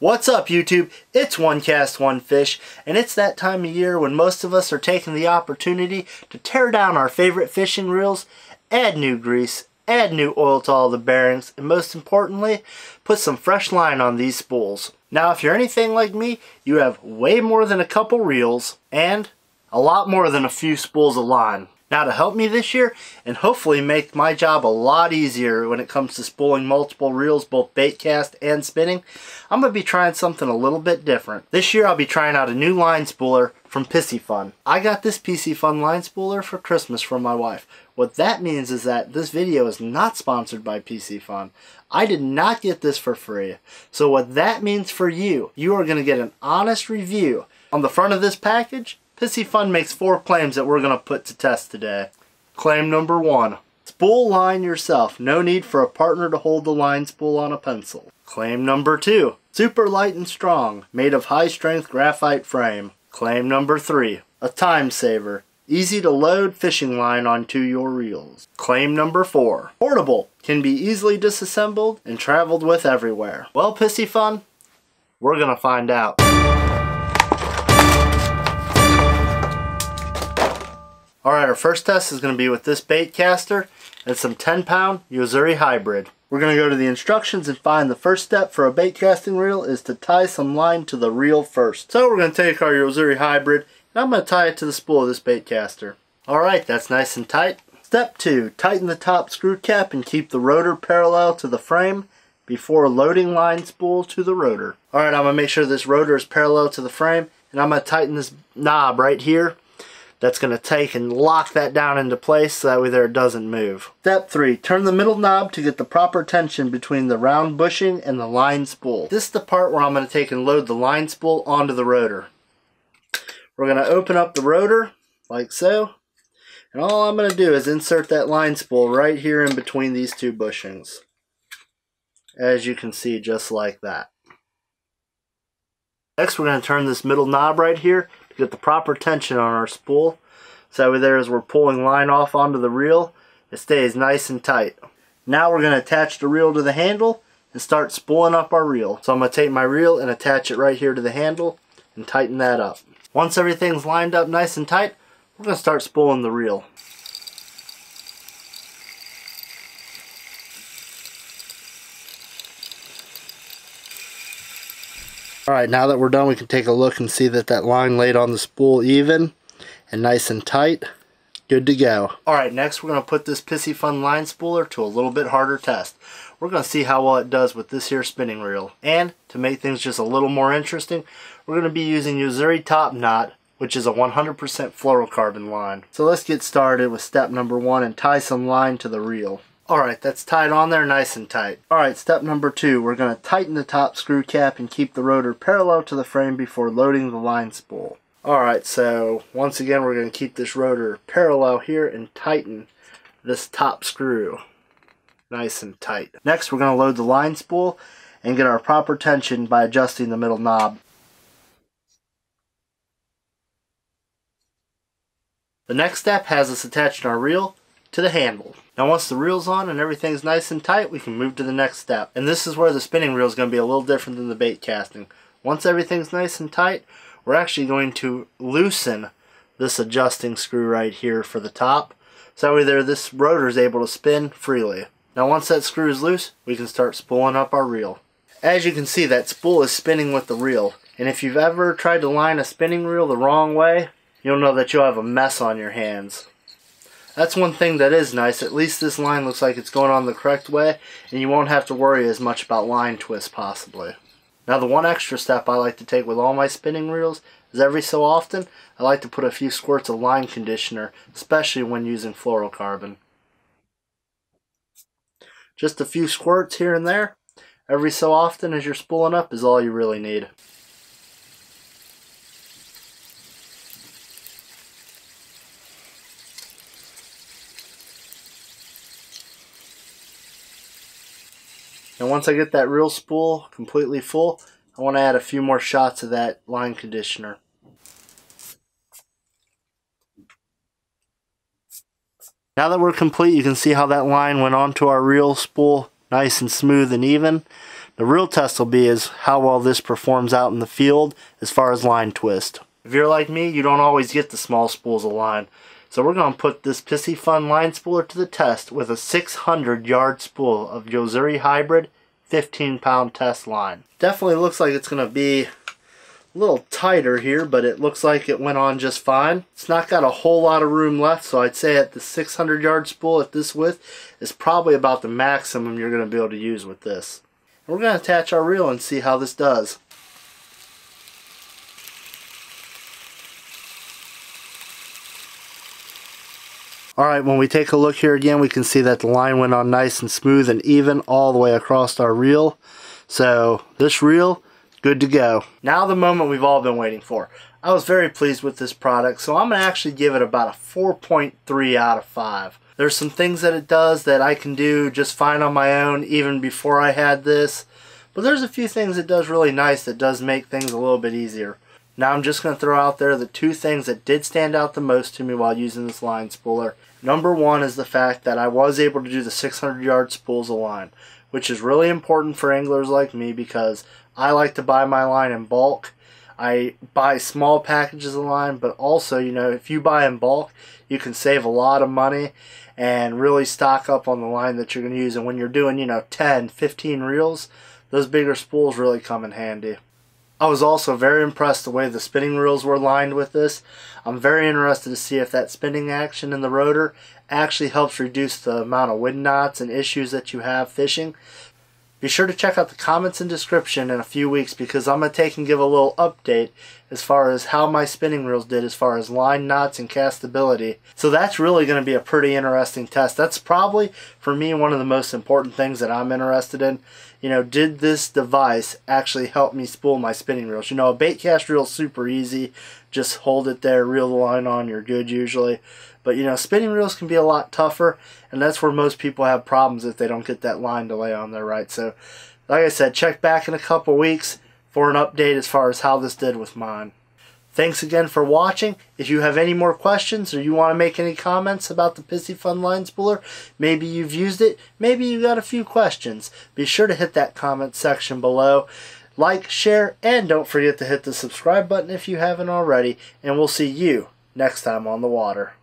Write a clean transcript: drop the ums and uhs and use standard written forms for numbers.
What's up, YouTube? It's One Cast, One Fish, and it's that time of year when most of us are taking the opportunity to tear down our favorite fishing reels, add new grease, add new oil to all the bearings, and most importantly, put some fresh line on these spools. Now, if you're anything like me, you have way more than a couple reels and a lot more than a few spools of line. Now, to help me this year and hopefully make my job a lot easier when it comes to spooling multiple reels, both bait cast and spinning, I'm going to be trying something a little bit different. This year I'll be trying out a new line spooler from Piscifun. I got this Piscifun Line Spooler for Christmas from my wife. What that means is that this video is not sponsored by Piscifun. I did not get this for free. So what that means for you, you are going to get an honest review. On the front of this package, Piscifun makes 4 claims that we're going to put to test today. Claim number 1. Spool line yourself. No need for a partner to hold the line spool on a pencil. Claim number 2. Super light and strong. Made of high strength graphite frame. Claim number 3. A time saver. Easy to load fishing line onto your reels. Claim number 4. Portable. Can be easily disassembled and traveled with everywhere. Well, Piscifun, we're going to find out. Alright, our first test is going to be with this bait caster and some 10-pound Yo-Zuri hybrid. We're going to go to the instructions and find the first step for a bait casting reel is to tie some line to the reel first. So we're going to take our Yo-Zuri hybrid and I'm going to tie it to the spool of this bait caster. Alright, that's nice and tight. Step 2, tighten the top screw cap and keep the rotor parallel to the frame before loading line spool to the rotor. Alright, I'm going to make sure this rotor is parallel to the frame and I'm going to tighten this knob right here. That's going to take and lock that down into place so that way there it doesn't move. Step 3. Turn the middle knob to get the proper tension between the round bushing and the line spool. This is the part where I'm going to take and load the line spool onto the rotor. We're going to open up the rotor like so. And all I'm going to do is insert that line spool right here in between these 2 bushings. As you can see, just like that. Next, we're going to turn this middle knob right here to get the proper tension on our spool. So that there, as we're pulling line off onto the reel, it stays nice and tight. Now we're going to attach the reel to the handle and start spooling up our reel. So I'm going to take my reel and attach it right here to the handle and tighten that up. Once everything's lined up nice and tight, we're going to start spooling the reel. Alright, now that we're done, we can take a look and see that that line laid on the spool even and nice and tight. Good to go. Alright, next we're going to put this Piscifun Line Spooler to a little bit harder test. We're going to see how well it does with this here spinning reel. And to make things just a little more interesting, we're going to be using Yo-Zuri Top Knot, which is a 100% fluorocarbon line. So let's get started with step number 1 and tie some line to the reel. Alright, that's tied on there nice and tight. Alright, step number 2, we're going to tighten the top screw cap and keep the rotor parallel to the frame before loading the line spool. Alright, so once again we're going to keep this rotor parallel here and tighten this top screw nice and tight. Next, we're going to load the line spool and get our proper tension by adjusting the middle knob. The next step has us attaching our reel to the handle. Now once the reel's on and everything's nice and tight, we can move to the next step. And this is where the spinning reel is going to be a little different than the bait casting. Once everything's nice and tight, we're actually going to loosen this adjusting screw right here for the top. So that way this rotor is able to spin freely. Now once that screw is loose, we can start spooling up our reel. As you can see, that spool is spinning with the reel. And if you've ever tried to line a spinning reel the wrong way, you'll know that you'll have a mess on your hands. That's one thing that is nice. At least this line looks like it's going on the correct way, and you won't have to worry as much about line twists possibly. Now the one extra step I like to take with all my spinning reels is every so often I like to put a few squirts of line conditioner, especially when using fluorocarbon. Just a few squirts here and there, every so often as you're spooling up, is all you really need. And once I get that reel spool completely full, I want to add a few more shots of that line conditioner. Now that we're complete, you can see how that line went onto our reel spool nice and smooth and even. The real test will be is how well this performs out in the field as far as line twist. If you're like me, you don't always get the small spools of line. So we're going to put this Piscifun Line Spooler to the test with a 600-yard spool of Yozuri Hybrid 15-pound test line. Definitely looks like it's going to be a little tighter here, but it looks like it went on just fine. It's not got a whole lot of room left, so I'd say at the 600-yard spool at this width is probably about the maximum you're going to be able to use with this. And we're going to attach our reel and see how this does. Alright, when we take a look here again, we can see that the line went on nice and smooth and even all the way across our reel. So this reel, good to go. Now the moment we've all been waiting for. I was very pleased with this product, so I'm going to actually give it about a 4.3 out of 5. There's some things that it does that I can do just fine on my own even before I had this. But there's a few things it does really nice that does make things a little bit easier. Now I'm just going to throw out there the two things that did stand out the most to me while using this line spooler. Number one is the fact that I was able to do the 600-yard spools of line, which is really important for anglers like me because I like to buy my line in bulk. I buy small packages of line, but also, you know, if you buy in bulk, you can save a lot of money and really stock up on the line that you're going to use. And when you're doing, you know, 10, 15 reels, those bigger spools really come in handy. I was also very impressed the way the spinning reels were lined with this. I'm very interested to see if that spinning action in the rotor actually helps reduce the amount of wind knots and issues that you have fishing. Be sure to check out the comments and description in a few weeks because I'm going to take and give a little update as far as how my spinning reels did as far as line knots and castability. So that's really going to be a pretty interesting test. That's probably, for me, one of the most important things that I'm interested in. You know, did this device actually help me spool my spinning reels? You know, a bait cast reel is super easy. Just hold it there, reel the line on, you're good usually. But, you know, spinning reels can be a lot tougher, and that's where most people have problems if they don't get that line to lay on there right. So, like I said, check back in a couple weeks for an update as far as how this did with mine. Thanks again for watching. If you have any more questions or you want to make any comments about the Piscifun Line Spooler, maybe you've used it, maybe you got a few questions, be sure to hit that comment section below. Like, share, and don't forget to hit the subscribe button if you haven't already, and we'll see you next time on the water.